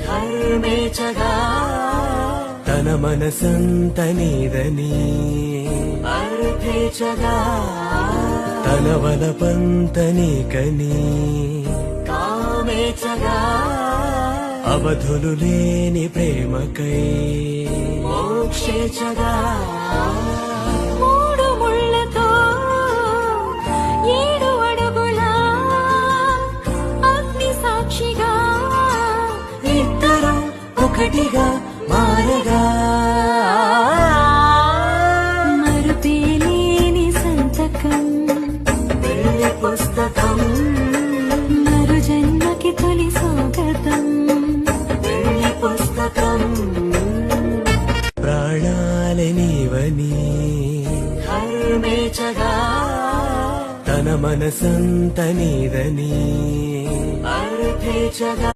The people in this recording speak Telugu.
హర్మేచగా తన మనసంత నీదని అర్థేచగా తన వలపంత నీకని కామేచగా అవధులు లేని ప్రేమకై మోక్షేచగా మూడు ముళ్ళతో 7 అడుగుల అగ్ని సాక్షిగా ఇద్దరు ఒకటిగా మారగా మరుపేలేని సంతకం పెళ్లి పుస్తకం మరు జన్మకి తొలి స్వాగతం పెళ్లి పుస్తకం ప్రాణాలే నీవని హర్మేచగా తన మనసంత నీదని అర్థేచగా